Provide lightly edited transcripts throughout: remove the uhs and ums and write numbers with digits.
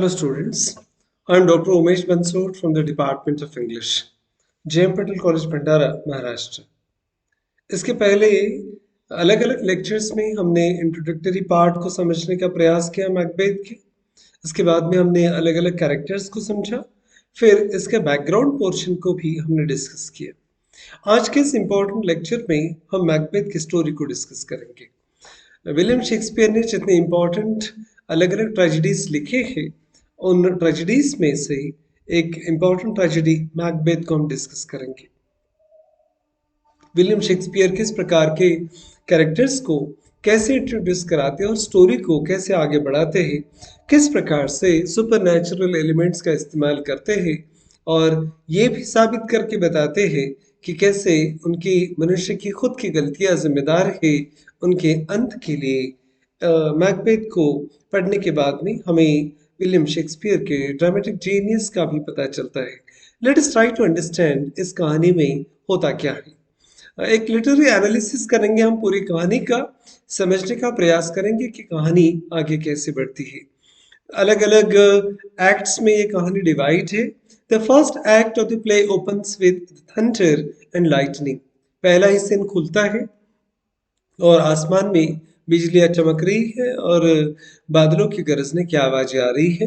Hello students, I am Dr. Umesh Bansod from the Department of English, JM Patel College Bhandara, Maharashtra. इसके पहले अलग अलग lectures में हमने इंट्रोडक्टरी पार्ट को समझने का प्रयास किया मैकबेथ के। इसके बाद में हमने अलग अलग कैरेक्टर्स को समझा, फिर इसके बैकग्राउंड पोर्शन को भी हमने डिस्कस किया। आज के इस इम्पोर्टेंट लेक्चर में हम मैकबेथ की स्टोरी को डिस्कस करेंगे। विलियम शेक्सपियर ने जितने इम्पोर्टेंट अलग अलग ट्रेजेडीज लिखे हैं, उन ट्रेजेडीज में से एक इम्पोर्टेंट ट्रेजेडी मैकबेथ को हम डिस्कस करेंगे। विलियम शेक्सपियर किस प्रकार के कैरेक्टर्स को कैसे इंट्रोड्यूस कराते हैं और स्टोरी को कैसे आगे बढ़ाते हैं, किस प्रकार से सुपरनैचुरल एलिमेंट्स का इस्तेमाल करते हैं और ये भी साबित करके बताते हैं कि कैसे उनकी मनुष्य की खुद की गलतियां जिम्मेदार है उनके अंत के लिए। मैकबेथ को पढ़ने के बाद में हमें विलियम शेक्सपियर के ड्रामेटिक जीनियस का भी पता चलता है। Let us try to understand इस कहानी में होता क्या है। एक लिटरेरी एनालिसिस करेंगे हम पूरी कहानी का, समझने का प्रयास करेंगे कि कहानी आगे कैसे बढ़ती है। अलग अलग एक्ट्स में ये कहानी डिवाइड है। The first act of the play opens with thunder and lightning. पहला ही सीन खुलता है और आसमान में बिजलियां चमक रही है और बादलों की गरजने की आवाजें आ रही है।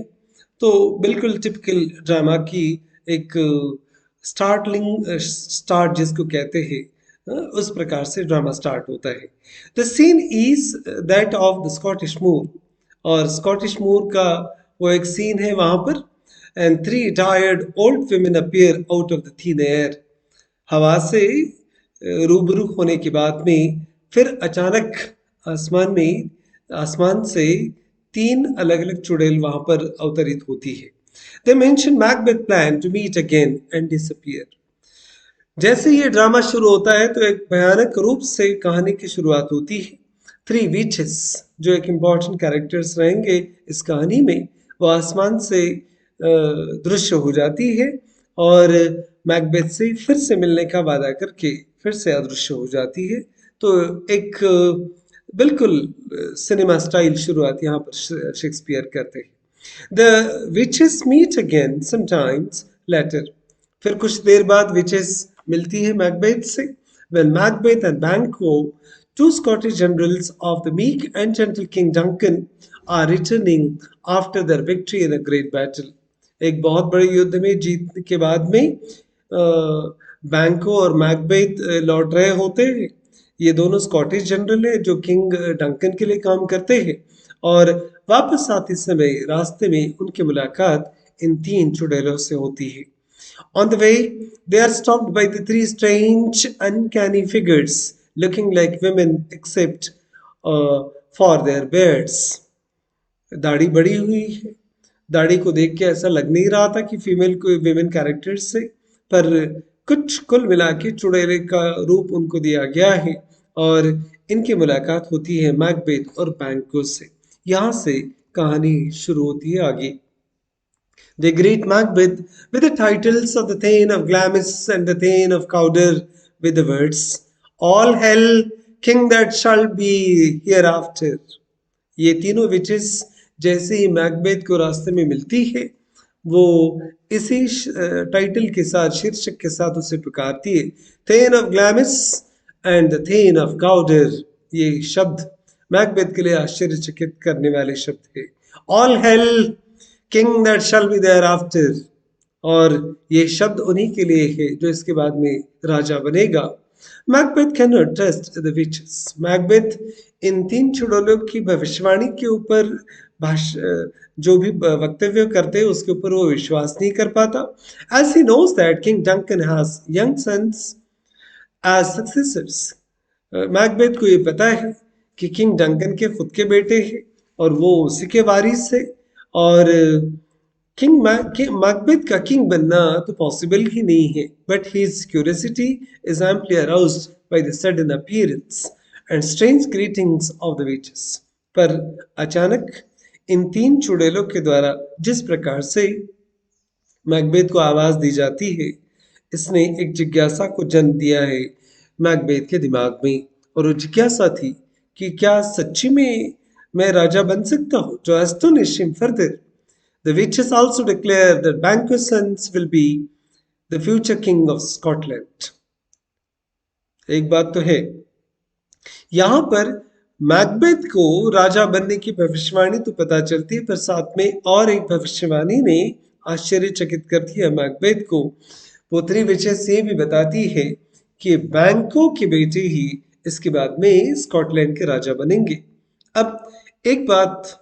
तो बिल्कुल टिपिकल ड्रामा की एक स्टार्टलिंग स्टार्ट जिसको कहते हैं, उस प्रकार से ड्रामा स्टार्ट होता है। The scene is that of the Scottish moor, और स्कॉटिश मूर का वो एक सीन है वहां पर। And three tired old women appear out of the thin air. हवा से रूबरू होने के बाद में फिर अचानक आसमान से तीन अलग अलग चुड़ैल वहां पर अवतरित होती है। They mention Macbeth plan to meet again and disappear. जैसे ये ड्रामा शुरू होता है तो एक भयानक रूप से कहानी की शुरुआत होती है। थ्री विचेस जो एक इम्पॉर्टेंट कैरेक्टर्स रहेंगे इस कहानी में, वो आसमान से दृश्य हो जाती है और मैकबेथ से फिर से मिलने का वादा करके फिर से अदृश्य हो जाती है। तो एक बिल्कुल सिनेमा स्टाइल शुरुआत यहाँ पर शेक्सपियर करते हैं। The witches meet again sometimes later. फिर कुछ देर बाद विचेस मिलती है मैकबेथ से। When Macbeth and Banquo, two Scottish generals of the meek and gentle King Duncan, are returning after their victory in a great battle. एक बहुत बड़े युद्ध में जीतने के बाद में बैंको और मैकबेथ लौट रहे होते हैं। ये दोनों स्कॉटिश जनरल है जो किंग डंकन के लिए काम करते हैं, और वापस आते समय रास्ते में उनकी मुलाकात इन तीन चुड़ैलों से होती है। On the way, they are stopped by the three strange, uncanny figures looking like women except for their beards. दाढ़ी बड़ी हुई है। दाढ़ी को देख के ऐसा लग नहीं रहा था कि फीमेल को विमेन कैरेक्टर्स से, पर कुछ कुल मिला के चुड़ैले का रूप उनको दिया गया है और इनकी मुलाकात होती है मैकबेथ और बैंको से। यहाँ से कहानी शुरू होती है आगे। They greet Macbeth with the titles of the Thane of Glamis and the Thane of Cawdor with the words, All hell, king that shall be hereafter. ये तीनों विचेस जैसे ही मैकबेथ को रास्ते में मिलती है, वो इसी टाइटल के साथ, शीर्षक के साथ उसे पुकारती है, thane of Glamis and the thane of Cawdor. ये शब्द मैकबेथ के लिए आश्चर्यचकित करने वाले शब्द है। All hail, king that shall be thereafter, और ये शब्द उन्हीं के लिए है जो इसके बाद में राजा बनेगा। Macbeth can not trust the witches. Macbeth इन तीन चुड़ैलों की भविष्यवाणी के ऊपर जो भी वक्तव्य करते हैं उसके ऊपर वो विश्वास नहीं कर पाता। As he knows that King Duncan has young sons as successors. Macbeth को ये पता है कि किंग डंकन के खुद के बेटे हैं और वो उसी के वारिस है, और किंग मैकबेथ का किंग बनना तो पॉसिबल ही नहीं है। But his curiosity is amply aroused by the sudden appearance and strange greetings of the witches. पर अचानक इन तीन चुड़ैलों के द्वारा जिस प्रकार से मैकबेथ को आवाज दी जाती है, इसने एक जिज्ञासा को जन्म दिया है मैकबेथ के दिमाग में, और वो जिज्ञासा थी कि क्या सच्ची में मैं राजा बन सकता हूँ। जो astonish him further The witches also declare that Banquo's sons will be the future king of Scotland. एक बात तो है, यहाँ पर मैकबेथ को राजा बनने की भविष्यवाणी तो पता चलती है, पर साथ में और एक भविष्यवाणी ने आश्चर्यचकित कर दिया मैकबेथ को। पुत्री विचेस ये भी बताती है कि बैंको के बेटे ही इसके बाद में स्कॉटलैंड के राजा बनेंगे। अब एक बात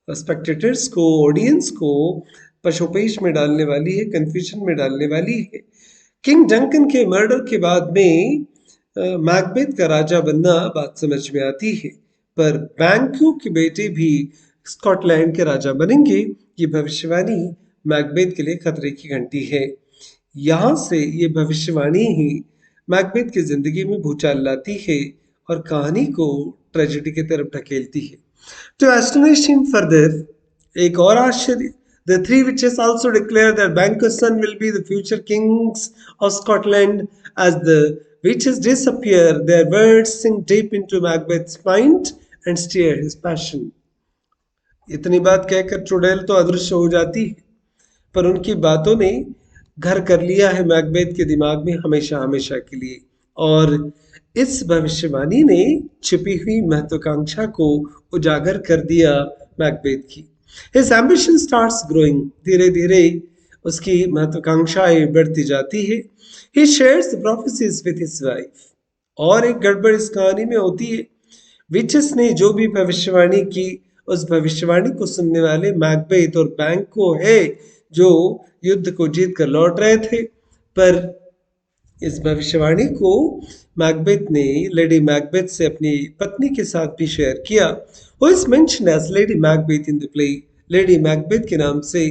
स्पेक्टेटर्स को, ऑडियंस को पशोपेश में डालने वाली है, कंफ्यूजन में डालने वाली है। किंग डंकन के मर्डर के बाद में मैकबेथ का राजा बनना बात समझ में आती है, पर बैंक्यू के बेटे भी स्कॉटलैंड के राजा बनेंगे, ये भविष्यवाणी मैकबेथ के लिए खतरे की घंटी है। यहाँ से ये भविष्यवाणी ही मैकबेथ की जिंदगी में भूचाल लाती है और कहानी को ट्रेजेडी की तरफ ढकेलती है। To astonish him further, एक और आश्चर्य, the three witches also declare that Banquo's son will be the future kings of Scotland. As the witches disappear, their words sink deep into Macbeth's mind and steer his passion. इतनी बात कहकर चुड़ैल तो अदृश्य हो जाती है, पर उनकी बातों ने घर कर लिया है मैकबेथ के दिमाग में हमेशा हमेशा के लिए, और इस भविष्यवाणी ने छिपी हुई महत्वाकांक्षा को उजागर कर दिया मैकबेथ की। His ambition starts growing. धीरे धीरे उसकी महत्वाकांक्षाएं बढ़ती जाती है। He shares the prophecies with his wife. और एक गड़बड़ इस कहानी में होती है। विचेस ने जो भी भविष्यवाणी की, उस भविष्यवाणी को सुनने वाले मैकबेथ और बैंक्वो है जो युद्ध को जीत कर लौट रहे थे, पर इस भविष्यवाणी को मैकबेथ ने लेडी मैकबेथ से अपनी पत्नी के साथ भी शेयर किया। Who is mentioned as Lady Macbeth in the play? Lady Macbeth के नाम से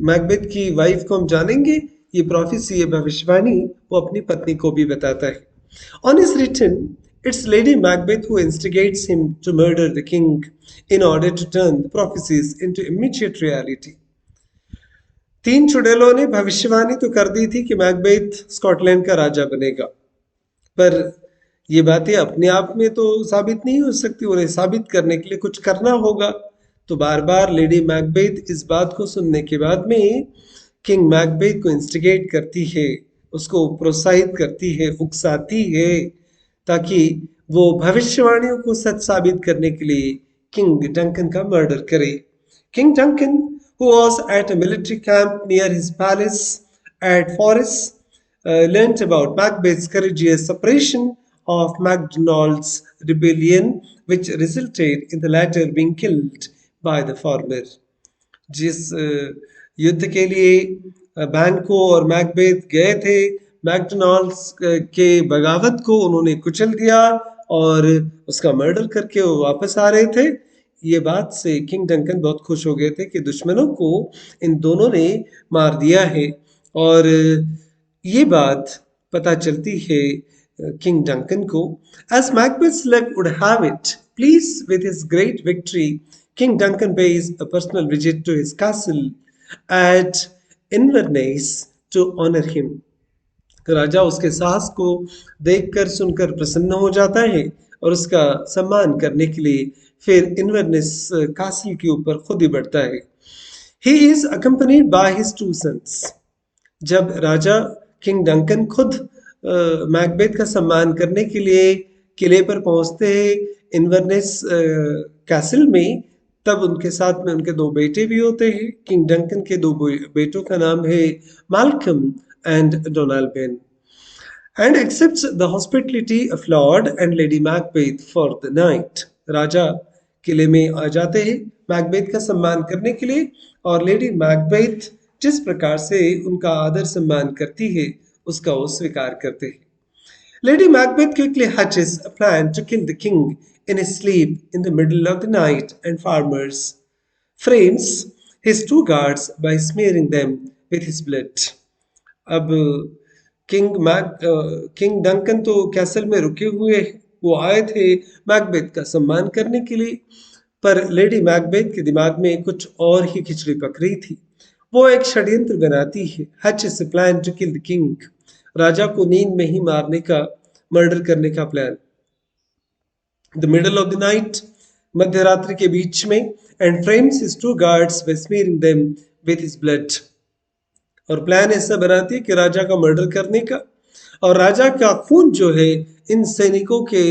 मैकबेथ की वाइफ को हम जानेंगे। ये प्रोफेसी, ये भविष्यवाणी वो अपनी पत्नी को भी बताता है। On his return, it's Lady Macbeth who instigates him to murder the king in order to turn the prophecies into immediate reality. तीन चुड़ैलों ने भविष्यवाणी तो कर दी थी कि मैकबेथ स्कॉटलैंड का राजा बनेगा, पर ये बातें अपने आप में तो साबित नहीं हो सकती, उन्हें साबित करने के लिए कुछ करना होगा। तो बार बार लेडी मैकबेथ इस बात को सुनने के बाद में किंग मैकबेथ को इंस्टिगेट करती है, उसको प्रोत्साहित करती है, उकसाती है, ताकि वो भविष्यवाणियों को सच साबित करने के लिए किंग डंकन का मर्डर करे। King Duncan, who was at a military camp near his palace at Forres, learnt about Macbeth's courageous suppression of Macdonald's rebellion, which resulted in the latter being killed by the former. जिस युद्ध के लिए बैंक्वो और Macbeth गए थे, McDonald's के बगावत को उन्होंने कुचल दिया और उसका मर्डर करके वो वापस आ रहे थे। ये बात से किंग डंकन बहुत खुश हो गए थे कि दुश्मनों को इन दोनों ने मार दिया है, और ये बात पता चलती है किंग डंकन को। As Macbeth's luck would have it, pleased with his great victory, King Duncan pays a personal visit to his castle at Inverness to honor him. राजा उसके साहस को देखकर सुनकर प्रसन्न हो जाता है और उसका सम्मान करने के लिए फिर इन्वर्नेस कासल के ऊपर खुद ही बढ़ता है। He is accompanied by his two sons. जब राजा किंग डंकन खुद मैकबेथ का सम्मान करने के लिए किले पर पहुंचते हैं इन्वर्नेस कैसल में, तब उनके साथ में उनके दो बेटे भी होते हैं। किंग डंकन के दो बेटों का नाम है Malcolm and Donald and accepts the hospitality of Lord and Lady Macbeth for the night. राजा किले में आ जाते हैं मैकबेथ का सम्मान करने के लिए, और लेडी मैकबेथ जिस प्रकार से उनका आदर सम्मान करती है उसका वो स्वीकार करते हैं। Lady Macbeth quickly hatches a plan to kill the king in his sleep in the middle of the night and farmers frames his two guards by smearing them with his blood. अब king Duncan तो castle में रुके हुए, वो आए थे Macbeth का सम्मान करने के लिए, पर लेडी मैकबेथ के दिमाग में कुछ और ही खिचड़ी पक रही थी। वो एक षड्यंत्र बनाती है, hatches a plan to kill the king, राजा को नींद में ही मारने का, मर्डर करने का plan. The middle of the night, मध्य रात्रि के बीच में, and frames his two guards by smearing them with his blood. और प्लान ऐसा बनाती है कि राजा का मर्डर करने का, और राजा का खून जो है इन सैनिकों के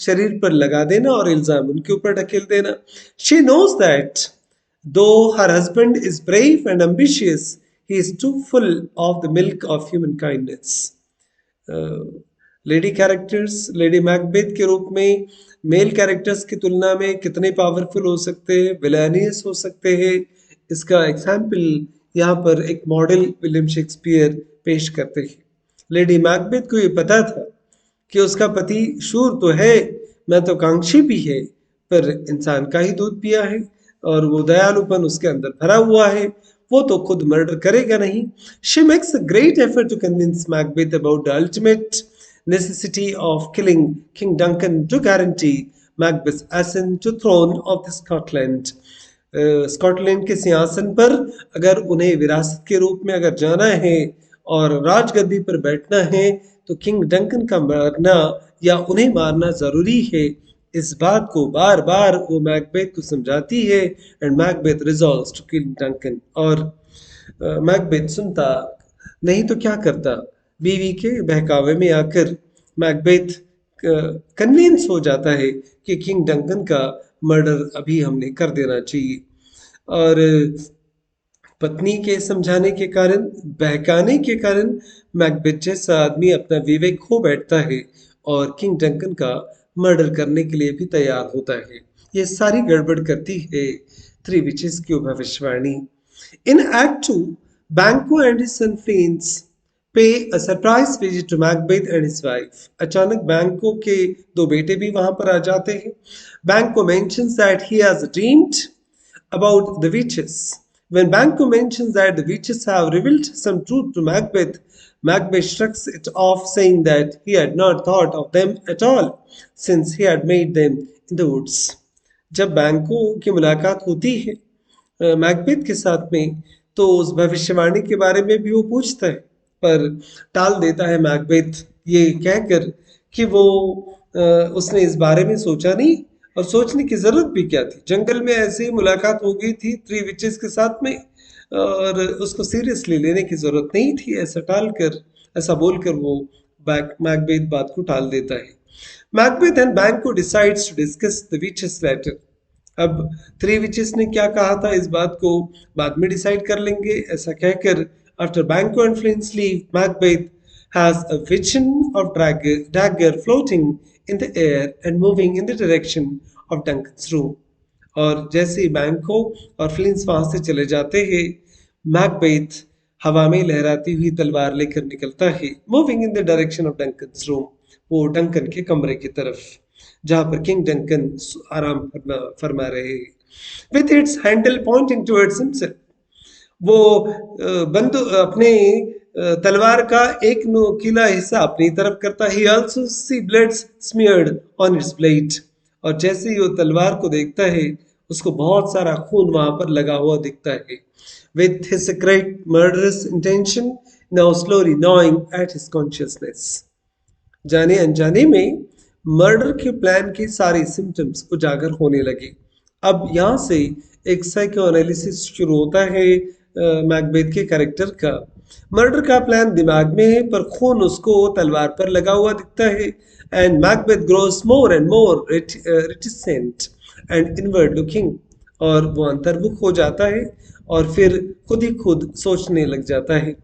शरीर पर लगा देना और इल्जाम उनके ऊपर ढकेल देना। She knows that though her husband is brave and ambitious, he is too full of the milk of human kindness. Lady characters Lady Macbeth के रूप में मेल कैरेक्टर्स की तुलना में कितने पावरफुल हो सकते हैं, विलानियस हो सकते हैं, इसका एग्जाम्पल यहाँ पर एक मॉडल विलियम शेक्सपियर पेश करते हैं। लेडी मैकबेथ को ये पता था कि उसका पति शूर तो है, महत्वाकांक्षी भी है, पर इंसान का ही दूध पिया है और वो दयालुपन उसके अंदर भरा हुआ है, वो तो खुद मर्डर करेगा नहीं। She makes a great effort to convince Macbeth about the ultimate necessity of killing King Duncan to guarantee Macbeth's ascent to throne of the Scotland. Scotland के सिंहासन पर अगर उन्हें विरासत के रूप में अगर जाना है और राजगद्दी पर बैठना है तो किंग डंकन का मारना या उन्हें मारना जरूरी है। इस बात को बार बार वो मैकबेथ को समझाती है, and Macbeth resolves to kill Duncan. और मैकबेथ सुनता नहीं तो क्या करता, बीवी के बहकावे में आकर मैकबेथ कन्विंस हो जाता है कि किंग डंकन का मर्डर अभी हमने कर देना चाहिए। और पत्नी के समझाने के कारण, बहकाने के कारण मैकबेथ जैसा आदमी अपना विवेक खो बैठता है और किंग डंकन का मर्डर करने के लिए भी तैयार होता है। ये सारी गड़बड़ करती है थ्री विचेस की भविष्यवाणी। इन act 2 Banquo and his son Fleance pay a surprise visit to Macbeth and his wife. अचानक बैंको के दो बेटे भी वहां पर आ जाते हैं। बैंको mentions that he has dreamed about the witches. When Banquo mentions that the witches have revealed some truth to Macbeth, Macbeth shrugs it off, saying that he had not thought of them at all since he had made them in the woods. जब बैंको की मुलाकात होती है Macbeth के साथ में, तो उस भविष्यवाणी के बारे में भी वो पूछता है, पर टाल देता है मैकबेथ ये कहकर कि वो उसने इस बारे में सोचा नहीं, और सोचने की जरूरत भी क्या थी। जंगल में ऐसे ही मुलाकात हो गई थी थ्री विचेस के साथ में, और उसको सीरियसली लेने की जरूरत नहीं थी। ऐसा बोलकर वो मैकबेथ बात को टाल देता है। Macbeth and Banquo decides to discuss the witches later. अब थ्री विचेस ने क्या कहा था इस बात को बाद में डिसाइड कर लेंगे, ऐसा कहकर after Banquo and Flynn's leave, Macbeth has a vision of dagger floating in the air and moving in the direction of Duncan's room. और जैसे ही बैंको और फ्लिंस वहां से चले जाते हैं, मैकबेथ हवा में लहराती हुई तलवार लेकर निकलता है, moving in the direction of Duncan's room, वो डंकन के कमरे की तरफ जहां पर किंग डंकन आराम फरमा रहे हैं, with its handle pointing towards himself. वो अपने तलवार का एक नोकीला हिस्सा अपनी तरफ करता है। He also see blood smeared on its blade. और जैसे ही वो तलवार को देखता है, उसको बहुत सारा खून वहां पर लगा हुआ दिखता है। With his secret murderous intention now slowly gnawing at his consciousness. जाने अनजाने में मर्डर के प्लान के सारे सिम्टम्स उजागर होने लगे। अब यहाँ से एक साइको एनालिसिस शुरू होता है मैकबेथ के कैरेक्टर का। मर्डर का प्लान दिमाग में है, पर खून उसको तलवार पर लगा हुआ दिखता है। And Macbeth grows more and more reticent and inward looking, और वो अंतर्मुख हो जाता है और फिर खुद ही खुद सोचने लग जाता है।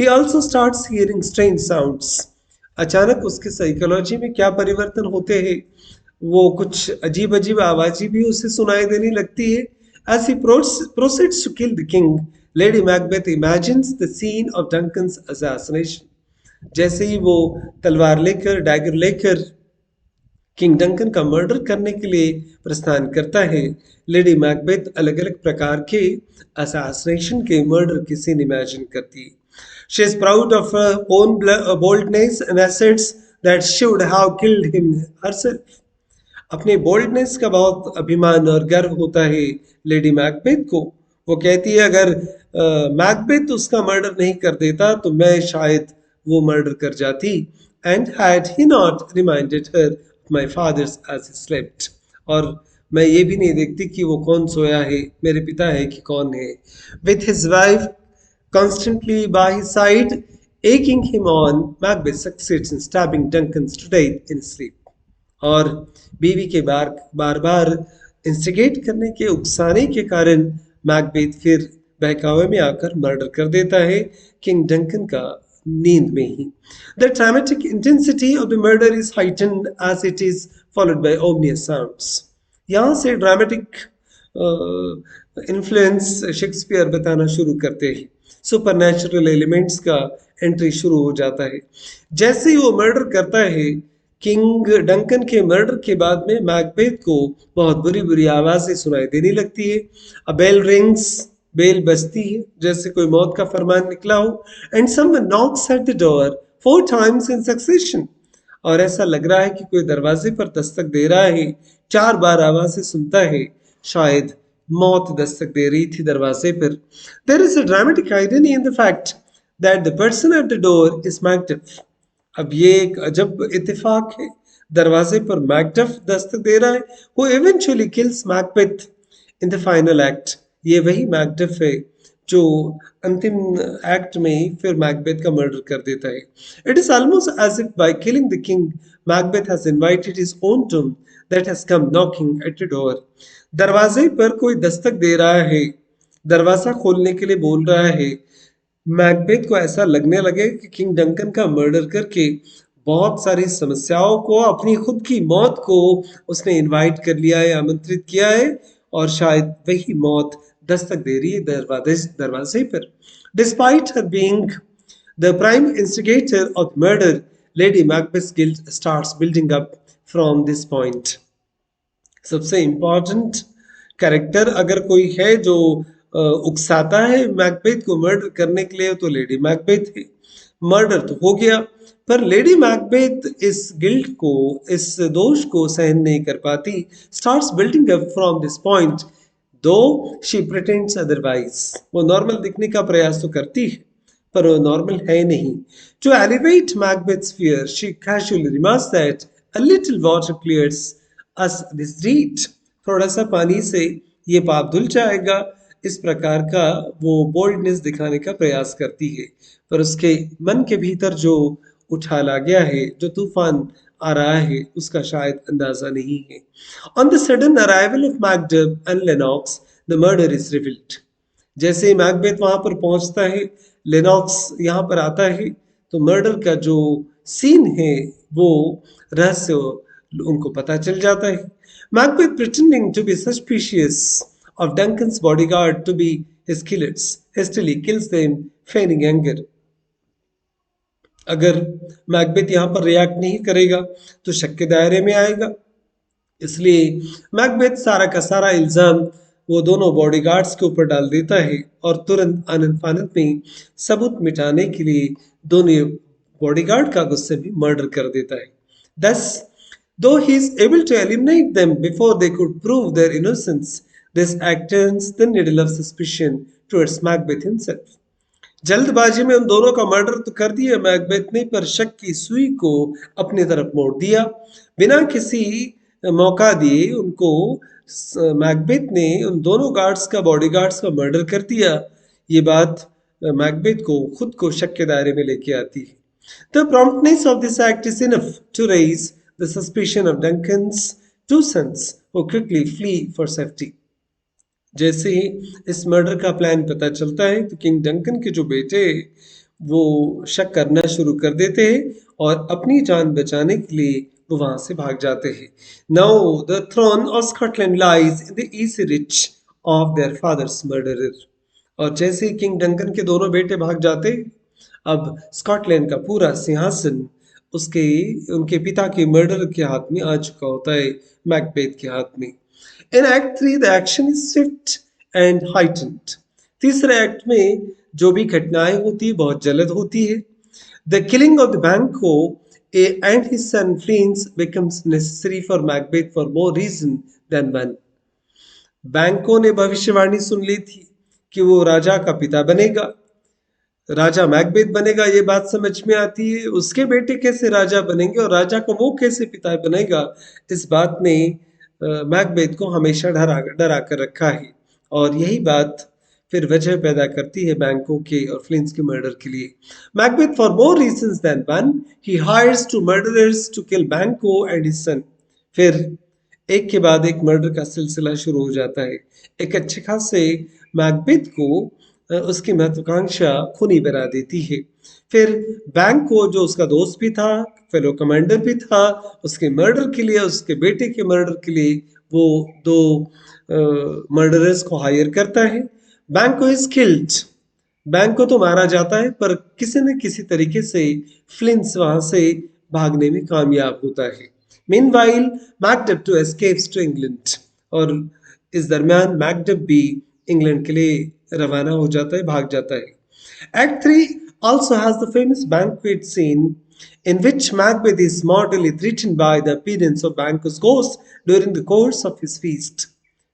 He also starts hearing strange sounds. अचानक उसके साइकोलॉजी में क्या परिवर्तन होते हैं, वो कुछ अजीब अजीब आवाजें भी उसे सुनाई देने लगती है। As he proceeds to kill the king, Lady Macbeth imagines the scene of Duncan's assassination. जैसे ही वो तलवार लेकर, डैगर लेकर किंग डंकन का मर्डर करने के लिए प्रस्थान करता है, लेडी मैकबेथ अलग अलग प्रकार के असैसिनेशन के मर्डर की सीन इमेजिन करती है। She is proud of her own boldness and asserts that she would have killed him herself. अपने बोल्डनेस का बहुत अभिमान और गर्व होता है लेडी मैकबेथ को। वो कहती है अगर मैकबेथ उसका मर्डर नहीं कर देता तो मैं शायद वो मर्डर कर जाती। And had he not reminded her my father's as he slept, और मैं ये भी नहीं देखती कि वो कौन सोया है, मेरे पिता है कि कौन है. With his wife constantly by his side, egging him on, Macbeth succeeds in stabbing Duncan to death in sleep. और बीवी के बार बार बार इंस्टिगेट करने के उकसाने के कारण मैकबेथ फिर बहकावे में आकर मर्डर कर देता है किंग डंकन का नींद में ही. The dramatic intensity of the murder is heightened as it is followed by ominous sounds. यहाँ से ड्रामेटिक इन्फ्लुएंस शेक्सपियर बताना शुरू करते हैं. सुपरनैचुरल एलिमेंट्स का एंट्री शुरू हो जाता है. जैसे ही वो मर्डर करता है, किंग डंकन के मर्डर के बाद में मैकबेथ को बहुत बुरी बुरी आवाजें सुनाई देने लगती है. अ बेल रिंग्स, बेल बजती है जैसे कोई मौत का फरमान निकला हो. And someone Knox eight the door 4 times in succession. और ऐसा लग रहा है कि कोई दरवाजे पर दस्तक दे रहा है. 4 बार आवाजें सुनता है, शायद मौत दस्तक दे रही थी दरवाजे पर. There is a dramatic irony in the fact that the person at the door is Macduff. अब ये एक अजब इत्तेफाक है, दरवाजे पर मैकडफ दस्तक दे रहा है, who eventually kills Macbeth in the final act. ये वही मैकडफ है जो अंतिम एक्ट में ही फिर मैकबेथ का मर्डर कर देता है. It is almost as if by killing the king Macbeth has invited his own doom that has come knocking at the door. दरवाजे पर कोई दस्तक दे रहा है, दरवाजा खोलने के लिए बोल रहा है. मैकबेथ को ऐसा लगने लगे कि किंग डंकन का मर्डर करके बहुत सारी समस्याओं को, अपनी खुद की मौत को उसने इनवाइट कर लिया है, आमंत्रित किया है, और शायद वही मौत दस्तक दे रही है दरवाजे पर. Despite her being the prime instigator of murder, lady Macbeth guilt starts building up from this point. सबसे इम्पोर्टेंट कैरेक्टर अगर कोई है जो उकसाता है मैकबेथ को मर्डर करने के लिए, तो लेडी मैकबेथ है. मर्डर तो हो गया, पर लेडी मैकबेथ इस गिल्ट को, इस दोष को सहन नहीं कर पाती. Starts building up from this point दो शी प्रिटेंड्स अदरवाइज. वो नॉर्मल दिखने का प्रयास तो करती है, पर वो नॉर्मल है नहीं. To alleviate Macbeth's fear, she casually remarks that a little water clears us this deed. थोड़ा सा पानी से ये पाप धुल जाएगा. इस प्रकार का वो बोल्डनेस दिखाने का प्रयास करती है, पर उसके मन के भीतर जो उछाला गया है, जो तूफान आ रहा है, उसका शायद अंदाजा नहीं है. On the sudden arrival of Macduff and Lennox, the murder is revealed. जैसे ही मैकबेथ वहां पर पहुंचता है, लेनॉक्स यहाँ पर आता है, तो मर्डर का जो सीन है वो रहस्य उनको पता चल जाता है. Macbeth pretending to be suspicious of Duncan's bodyguard to be his killers, hastily kills them, feigning anger. अगर मैकबेथ यहाँ पर रिएक्ट नहीं करेगा तो शक के दायरे में आएगा, इसलिए मैकबेथ सारा का सारा इल्जाम वो दोनों बॉडीगार्ड्स के ऊपर डाल देता है और तुरंत आनंद फानंद में सबूत मिटाने के लिए दोनों बॉडीगार्ड का गुस्से में मर्डर कर देता है. Thus, though he is able to eliminate them before they could prove their innocence, this act turns the needle of suspicion towards Macbeth himself. जल्दबाजी में उन दोनों का मर्डर तो कर दिया मैकबेथ ने, पर शक की सुई को अपनी तरफ मोड़ दिया. बिना किसी मौका दिए उनको मैकबेथ ने उन दोनों गार्ड्स का, बॉडीगार्ड्स का मर्डर कर दिया. ये बात मैकबेथ को खुद को शक के दायरे में लेके आती है. The promptness of this act is enough to raise the suspicion of Duncan's 2 sons, who quickly flee for safety. जैसे ही इस मर्डर का प्लान पता चलता है, तो किंग डंकन के जो बेटे वो शक करना शुरू कर देते हैं और अपनी जान बचाने के लिए वो वहां से भाग जाते हैं. Now the throne of Scotland lies in the easy reach of their father's murderer. और जैसे ही किंग डंकन के दोनों बेटे भाग जाते, अब स्कॉटलैंड का पूरा सिंहासन उसके उनके पिता के मर्डर के हाथ में आ चुका होता है, मैकबेथ के हाथ में. In Act 3, the action is swift and heightened. तीसरे एक्ट में जो भी घटनाएं होती है बहुत जल्द होती है. The killing of the Banquo and his son Fleance becomes necessary for Macbeth for more reason than one. बैंको ने भविष्यवाणी सुन ली थी कि वो राजा का पिता बनेगा, राजा मैकबेथ बनेगा. ये बात समझ में आती है. उसके बेटे कैसे राजा बनेंगे और राजा को वो कैसे पिता बनेगा, इस बात ने मैकबेथ को हमेशा डरा कर रखा है और यही बात फिर वजह पैदा करती है बैंको के और फ्लिंस के मर्डर के लिए। Macbeth for more reasons than one he hires two murderers to kill Banquo and his सन। फिर एक के बाद एक मर्डर का सिलसिला शुरू हो जाता है। एक अच्छे खासे मैकबेथ को उसकी महत्वाकांक्षा खूनी बना देती है। फिर बैंक को जो उसका दोस्त भी था, फेलो कमांडर भी था, उसके मर्डर के लिए, उसके बेटे के मर्डर के लिए वो दो मर्डरर्स को हायर करता है। बैंक को इज किल्ड, बैंक को तो मारा जाता है पर किसी न किसी तरीके से फ्लिंस वहां से भागने में कामयाब होता है। Meanwhile Macduff too escapes to England और इस दरमियान मैकडब भी इंग्लैंड के लिए रवाना हो जाता है, भाग जाता है। Act 3 also has the famous banquet scene in which Macbeth is mortally threatened by the appearance of Banquo's ghost during the course of his feast.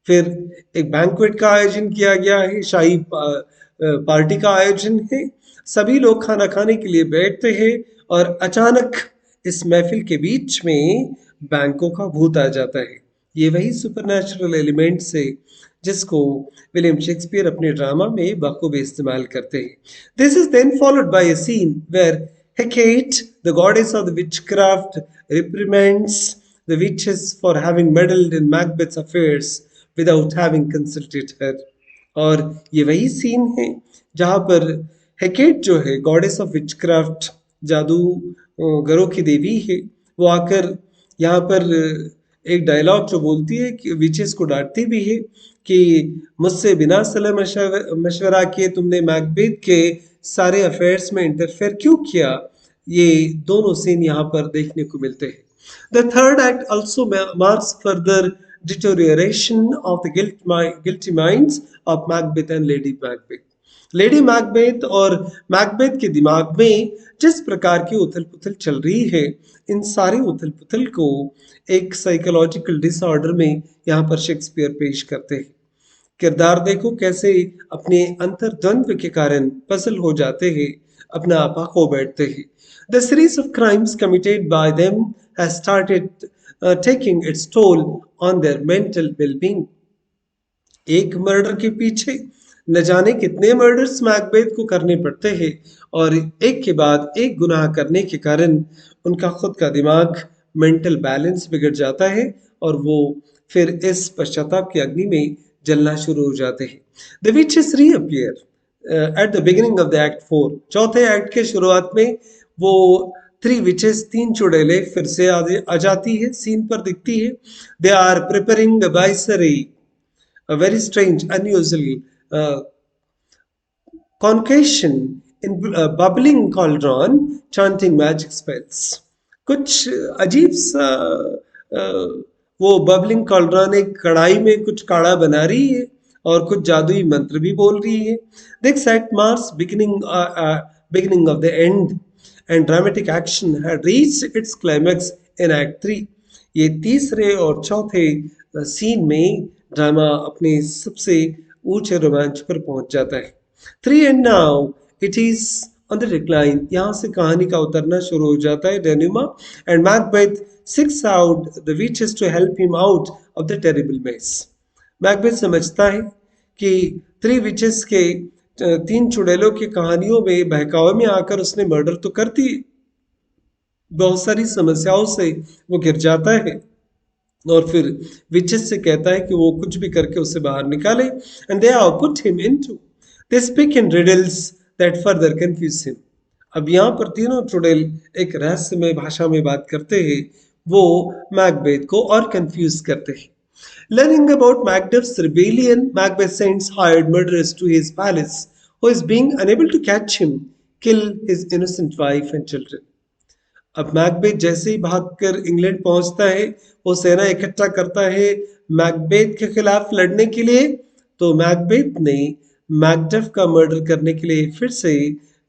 फिर एक बैंक्वेट का आयोजन किया गया है, शाही पार्टी का आयोजन है, सभी लोग खाना खाने के लिए बैठते हैं और अचानक इस महफिल के बीच में बैंकों का भूत आ जाता है। ये वही सुपरनैचुरल एलिमेंट्स है जिसको विलियम शेक्सपियर अपने ड्रामा में बखूबी इस्तेमाल करते हैं। This is then followed by a scene where Hecate, the goddess of the witchcraft, reprimands the witches for having meddled in Macbeth's affairs without having consulted her. और ये वही सीन है जहां पर हेकेट जो है गॉडेस ऑफ विचक्राफ्ट, जादूगरों की देवी है, वो आकर यहाँ पर एक डायलॉग जो बोलती है कि विचेस को डांटती भी है कि मुझसे बिना सलाह मशवरा किए तुमने मैकबेथ के सारे अफेयर्स में इंटरफेयर क्यों किया। ये दोनों सीन यहाँ पर देखने को मिलते हैं। The third act also marks further deterioration of the guilty minds of Macbeth and Lady Macbeth. Lady Macbeth और मैकबेथ के दिमाग में जिस प्रकार की उथल पुथल चल रही है, इन सारी उथल पुथल को एक साइकोलॉजिकल डिसऑर्डर में यहाँ पर शेक्सपियर पेश करते हैं। किरदार देखो कैसे अपने अंतर्द्वंद्व के कारण पजल हो जाते हैं, अपना आपा खो बैठते हैं। The series of crimes committed by them has started taking its toll on their mental well-being. एक मर्डर के पीछे न जाने कितने मर्डर्स मैकबेथ को करने पड़ते हैं और एक के बाद एक गुनाह करने के कारण उनका खुद का दिमाग, मेंटल बैलेंस बिगड़ जाता है और वो फिर इस पश्चाताप की अग्नि में जलना शुरू हो जाते हैं। The witches reappear at the beginning of the act 4। चौथे एक्ट के शुरुआत में वो थ्री विचेस, तीन चुड़ैले फिर से आ जाती है, सीन पर दिखती है। दे आर प्रिपेयरिंग बाइसरी, a very strange, unusual concoction in a bubbling cauldron, chanting magic spells. कुछ अजीब सा वो बबलिंग कॉल्ड्रॉन एक कढ़ाई में कुछ काढ़ा बना रही है और कुछ जादुई मंत्र भी बोल रही है। This act marks beginning of the end and dramatic action had reached its climax in Act 3. ये तीसरे और चौथे सीन में ड्रामा अपने सबसे ऊंचे रोमांच पर पहुंच जाता है। 3 and now it is on the decline. यहाँ से कहानी का उतरना शुरू हो जाता है। डेनुमा and Macbeth seeks out the witches to help him out of the terrible mess. Macbeth समझता है कि थ्री विचेस के तीन चुड़ैलों की कहानियों में बहकावे में आकर उसने मर्डर तो कर दी, बहुत सारी समस्याओं से वो घिर जाता है और फिर विचेस से कहता है कि वो कुछ भी करके उसे बाहर निकाले। And they have put him into they speak in riddles that further confuse him. अब यहाँ पर तीनों चुड़ैल एक रहस्यमय भाषा में बात करते हैं, वो मैकबेथ को और कंफ्यूज करते हैं। Learning about Macduff's rebellion, Macbeth sends hired murderers to his palace, who is being unable to catch him, kill his innocent wife and children. अब मैकबेथ जैसे ही भागकर इंग्लैंड पहुंचता है, वो सेना इकट्ठा करता है मैकबेथ के खिलाफ लड़ने के लिए, तो मैकबेथ ने मैकडफ का मर्डर करने के लिए फिर से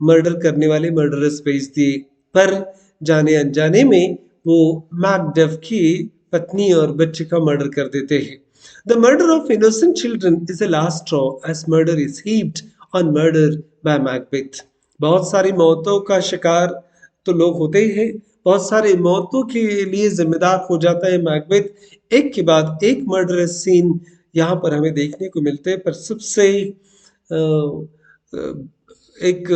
मर्डर करने वाले मर्डरर्स भेज दिए, पर जाने अनजाने में वो मैकडफ की पत्नी और बच्चे का मर्डर कर देते हैं। The murder of innocent children is the last straw as murder is heaped on murder by Macbeth. बहुत सारी मौतों का शिकार तो लोग होते ही हैं, बहुत सारे मौतों के लिए जिम्मेदार हो जाता है मैकबेथ। एक के बाद एक मर्डरस सीन यहाँ पर हमें देखने को मिलते हैं, पर सबसे एक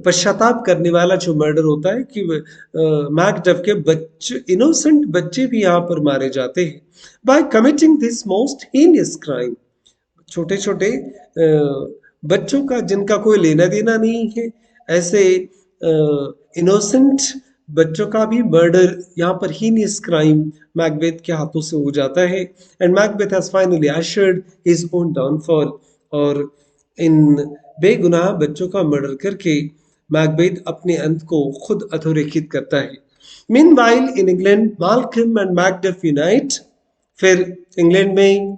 पश्चाताप करने वाला जो मर्डर होता है कि मैकडफ के बच्चे, इनोसेंट बच्चे भी यहाँ पर मारे जाते हैं by committing this most heinous crime. छोटे छोटे बच्चों का जिनका कोई लेना देना नहीं है, ऐसे इनोसेंट बच्चों का भी मर्डर यहाँ पर हीनियस क्राइम मैकबेथ के हाथों से हो जाता है। And Macbeth has finally ushered his own downfall. और इन बेगुनाह बच्चों का मर्डर करके मैकबेथ अपने अंत को खुद अधोरेखित करता है। Meanwhile in England Malcolm and Macduff unite. फिर इंग्लैंड में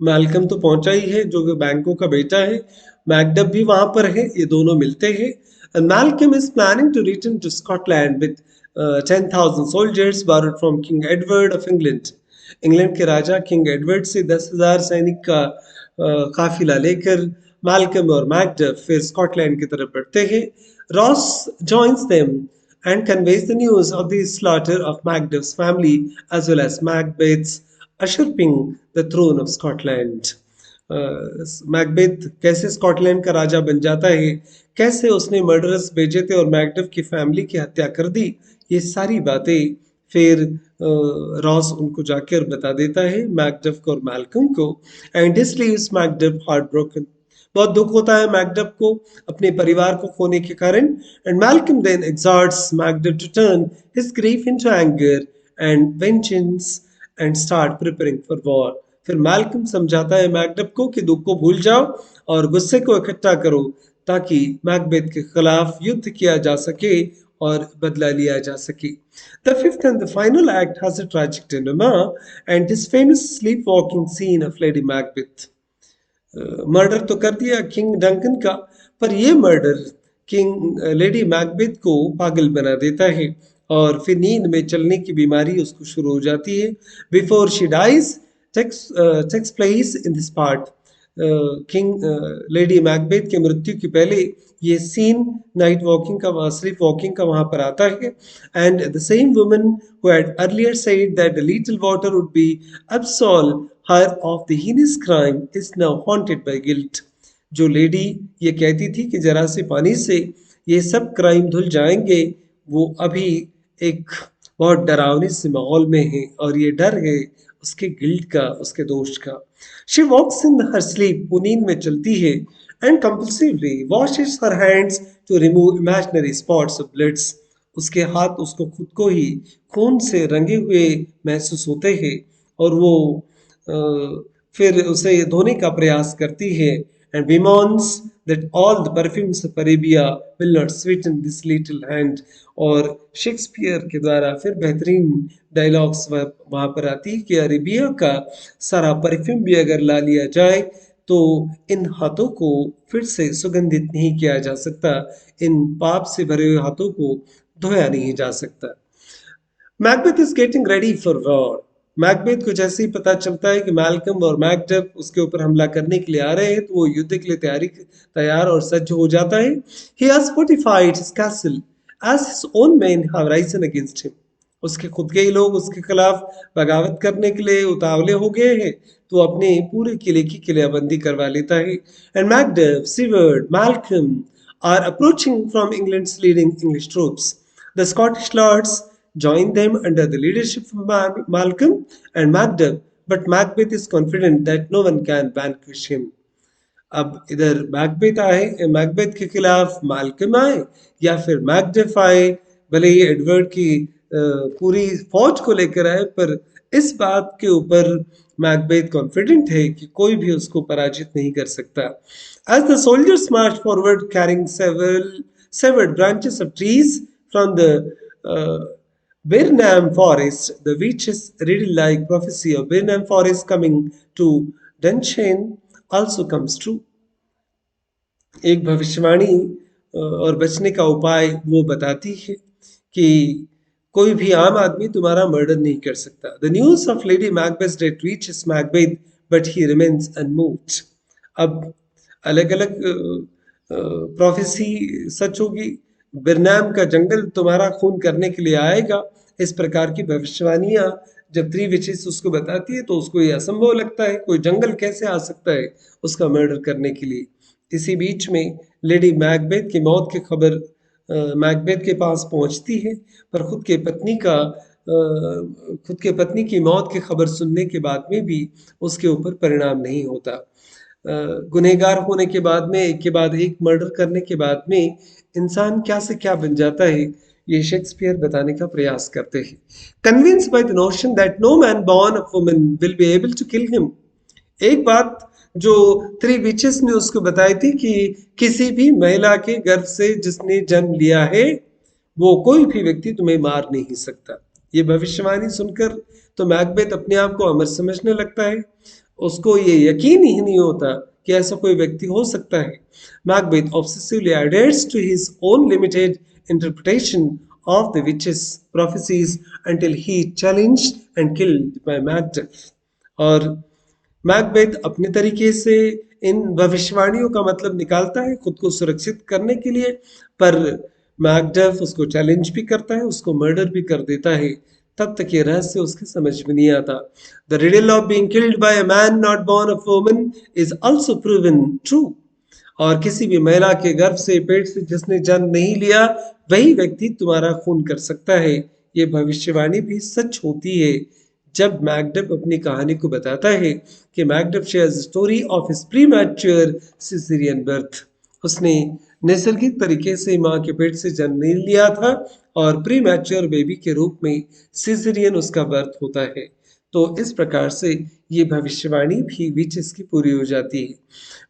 मैल्कम तो पहुंचा ही है जो कि बैंको का बेटा है, मैकडफ भी वहां पर है, ये दोनों मिलते हैं। And Malcolm is planning to return to Scotland with 10,000 soldiers borrowed from King Edward of England. England के राजा किंग एडवर्ड से 10,000 सैनिक का काफिला लेकर मैल्कम और मैकडफ फिर स्कॉटलैंड की तरफ बढ़ते हैं। Ross joins them and conveys the news of the slaughter of Macduff's family as well as Macbeth's usurping the throne of Scotland. Macbeth कैसे स्कॉटलैंड का राजा बन जाता है, कैसे उसने मर्डरस भेजे थे और मैकडफ की फैमिली की हत्या कर दी, ये सारी बातें फिर रॉस उनको जाकर बता देता है मैकडफ को और मैल्कम को। And this leaves Macduff heart broken. बहुत दुख होता है मैकडफ को अपने परिवार को खोने के कारण। And Malcolm then exhorts Macduff to turn his grief into anger and vengeance and start preparing for war. फिर मैल्कम समझाता है मैकडफ को कि दुख को भूल जाओ और गुस्से को इकट्ठा करो ताकि मैकबेथ के खिलाफ युद्ध किया जा सके और बदला लिया जा सके। The fifth and the final act has a tragic denouement and this famous sleepwalking scene of Lady Macbeth. Murder तो कर दिया किंग डंकन का, पर ये मर्डर किंग लेडी मैकबेथ को पागल बना देता है और फिर नींद में चलने की बीमारी उसको शुरू हो जाती है। Before she dies takes place in this part. King Lady Macbeth के मृत्यु के पहले ये सीन नाइट वॉकिंग का, स्लीप वॉकिंग का वहां पर आता है। And the same woman who had earlier said that the little water would be absolve her of the heinous crime is now haunted by guilt. जो लेडी ये कहती थी कि जरा से पानी से ये सब क्राइम धुल जाएंगे, वो अभी एक बहुत डरावने से माहौल में है और ये डर है उसके गिल्ट का, उसके दोष का। She walks in her sleep, वो नींद में चलती है, and compulsively washes her hands to remove imaginary spots of blood. उसके हाथ उसको खुद को ही खून से रंगे हुए महसूस होते हैं और वो फिर उसे धोने का प्रयास करती है। and bemoans that all the perfumes of Arabia will not sweeten this little hand. और शेक्सपियर के द्वारा फिर बेहतरीन डायलॉग्स वहां पर आती है कि अरेबिया का सारा परफ्यूम भी अगर ला लिया जाए तो इन हाथों को फिर से सुगंधित नहीं किया जा सकता, इन पाप से भरे हुए हाथों को धोया नहीं जा सकता। Macbeth is getting ready for war. Macbeth को जैसे ही पता चलता है कि मैल्कम और मैकडफ उसके ऊपर हमला करने के लिए आ रहे हैं तो वो युद्ध के लिए तैयार और सज्ज हो जाता है। He has fortified his castle as his own men have risen against him. उसके खुद के ही लोग उसके खिलाफ बगावत करने के लिए उतावले हो गए हैं तो अपने पूरे किले की किलेबंदी करवा लेता है। And Macduff, Siward, Malcolm are approaching from England's leading English troops. The Scottish lords join them under the leadership of Malcolm and Macduff, but Macbeth is confident that no one can vanquish him. अब इधर Macbeth आए, Macbeth के खिलाफ Malcolm आए या फिर Macduff आए, भले ही एडवर्ड की पूरी फौज को लेकर आए, पर इस बात के ऊपर मैकबेथ कॉन्फिडेंट है कि कोई भी उसको पराजित नहीं कर सकता। As the soldiers march forward carrying several severed branches of trees from the Birnam forest, the witch's riddle-like prophecy of Birnam forest coming to Dunshane also comes true. एक भविष्यवाणी और बचने का उपाय वो बताती है कि कोई भी आम आदमी तुम्हारा मर्डर नहीं कर सकता। The news of Lady Macbeth's death reaches Macbeth, but he remains unmoved. अब अलग अलग प्रोफेसी सच होगी, बिरनाम का जंगल तुम्हारा खून करने के लिए आएगा। इस प्रकार की भविष्यवाणियां जब थ्री विचेस उसको बताती है तो उसको ये असंभव लगता है, कोई जंगल कैसे आ सकता है उसका मर्डर करने के लिए। इसी बीच में लेडी मैकबेथ की मौत की खबर मैकबेथ के पास पहुंचती है, पर खुद के पत्नी की मौत की खबर सुनने के बाद में भी उसके ऊपर परिणाम नहीं होता। गुनहगार होने के बाद में एक के बाद एक मर्डर करने के बाद में इंसान क्या से क्या बन जाता है, ये शेक्सपियर बताने का प्रयास करते हैं। Convince by the notion that no man born of woman will be able to kill him. एक बात जो थ्री विचेस ने उसको बताई थी कि किसी भी महिला के गर्भ से जिसने जन्म लिया है वो कोई भी व्यक्ति तुम्हें मार नहीं सकता। ये भविष्यवाणी सुनकर तो मैकबेथ अपने आप को अमर समझने लगता है। उसको ये यकीन ही नहीं होता कि ऐसा कोई व्यक्ति हो सकता है। Macbeth obsessively adheres to his own limited interpretation of the witches' prophecies until he challenged and killed by Macduff। और मैकबेथ अपने तरीके से इन भविष्यवाणियों का मतलब निकालता है खुद को सुरक्षित करने के लिए, पर मैकडफ उसको चैलेंज भी करता है, उसको मर्डर भी कर देता है। तब तक ये रहस्य उसके समझ में नहीं आता। The riddle of being killed by a man not born of woman is also proven true. और किसी भी महिला के गर्भ से पेट से जिसने जन्म नहीं लिया वही व्यक्ति तुम्हारा खून कर सकता है। ये भविष्यवाणी भी सच होती है। जब मैकडफ अपनी कहानी को बताता है कि Macduff shares story of his premature caesarean birth. उसने नैसर्गिक तरीके से माँ के पेट से जन्म नहीं लिया था और प्रीमैच्योर बेबी के रूप में सिजेरियन उसका बर्थ होता है। तो इस प्रकार से ये भविष्यवाणी भी विचेस की पूरी हो जाती है।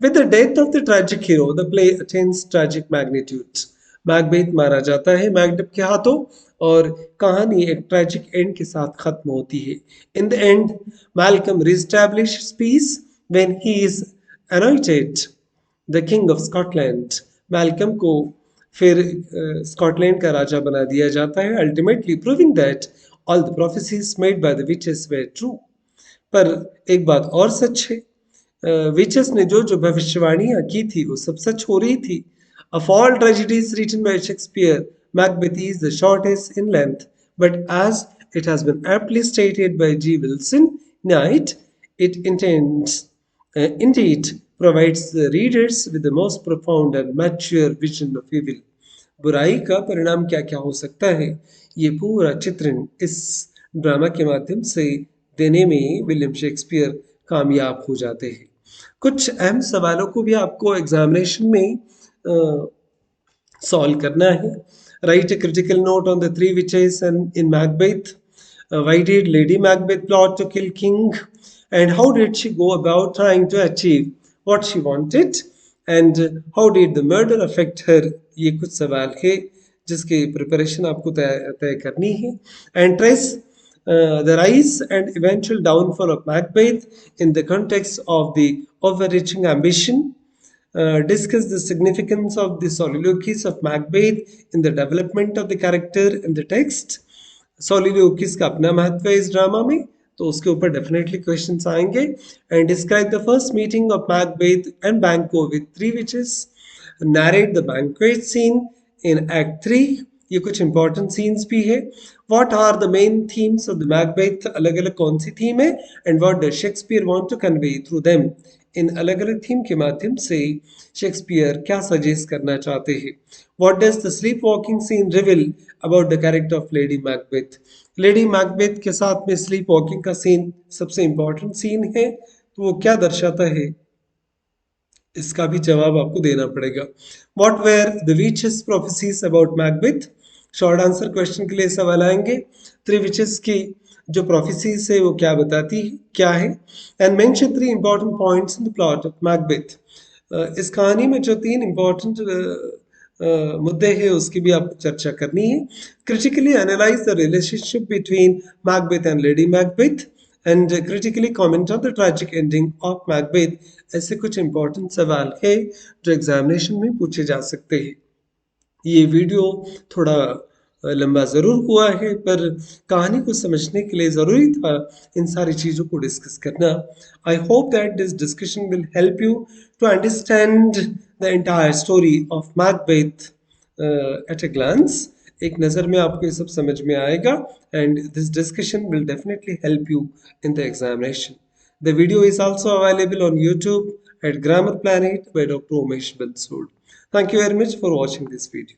With the death of the tragic hero the play attains tragic magnitude. Macbeth मारा जाता है मैकडफ के हाथों और कहानी एक ट्रेजिक एंड के साथ खत्म होती है। In the end Malcolm reestablishes peace when he is anointed the king of Scotland. Malcolm को फिर स्कॉटलैंड का राजा बना दिया जाता है, ultimately proving that all the prophecies made by the witches were true. पर एक बात और सच है, विचेस ने जो जो भविष्यवाणियां की थी वो सब सच हो रही थी। Of all tragedies written by Shakespeare, Macbeth is the shortest in length, but as it has been aptly stated by G. Wilson Knight, it indeed provides the readers with the most profound and mature vision of evil। बुराई का परिणाम क्या क्या हो सकता है ये पूरा चित्रण इस ड्रामा के माध्यम से देने में विलियम शेक्सपियर कामयाब हो जाते हैं। कुछ अहम सवालों को भी आपको एग्जामिनेशन में सॉल्व करना है। Right a critical note on the three witches and in Macbeth. Why did Lady Macbeth plot to kill King? And how did she go about trying to achieve what she wanted? And how did the murder affect her? ये कुछ सवाल है जिसकी preparation आपको तय करनी है। And trace the rise and eventual downfall of Macbeth in the context of the overreaching ambition. Discuss the significance of the soliloquies of Macbeth in the development of the character and the text. सोलिलोक्विस का अपना महत्व है इस drama में, तो उसके ऊपर definitely questions आएंगे। And describe the first meeting of Macbeth and Banquo with three witches. Narrate the banquet scene in act 3। ये कुछ इंपॉर्टेंट सीन्स भी है। What are the main themes of the Macbeth, अलग अलग कौन सी थीम है, and what does Shakespeare want to convey through them. इन अलग अलग थीम के माध्यम से शेक्सपियर क्या सजेस्ट करना चाहते हैं। What does the sleepwalking scene reveal about the character of Lady Macbeth. Lady Macbeth के साथ में स्लीप वॉकिंग का सीन सबसे इंपॉर्टेंट सीन है, तो वो क्या दर्शाता है इसका भी जवाब आपको देना पड़ेगा। What were the witches prophecies about Macbeth. Short answer question के लिए सवाल आएंगे। थ्री विचेस की जो प्रोफेसीज है वो क्या बताती है, क्या है। And mention three important points in the plot of Macbeth. इस कहानी में जो तीन इंपॉर्टेंट मुद्दे हैं उसकी भी आपको चर्चा करनी है। Critically analyse the relationship between Macbeth and lady Macbeth and critically comment on the tragic ending of Macbeth. ऐसे कुछ इंपॉर्टेंट सवाल है जो एग्जामिनेशन में पूछे जा सकते हैं। ये वीडियो थोड़ा लंबा ज़रूर हुआ है, पर कहानी को समझने के लिए ज़रूरी था इन सारी चीज़ों को डिस्कस करना। I hope that this discussion will help you to understand the entire story of Macbeth at a glance, एक नज़र में आपको ये सब समझ में आएगा, and this discussion will definitely help you in the examination. The video is also available on YouTube at Grammar Planet by Dr. Umesh Bansod. Thank you very much for watching this video.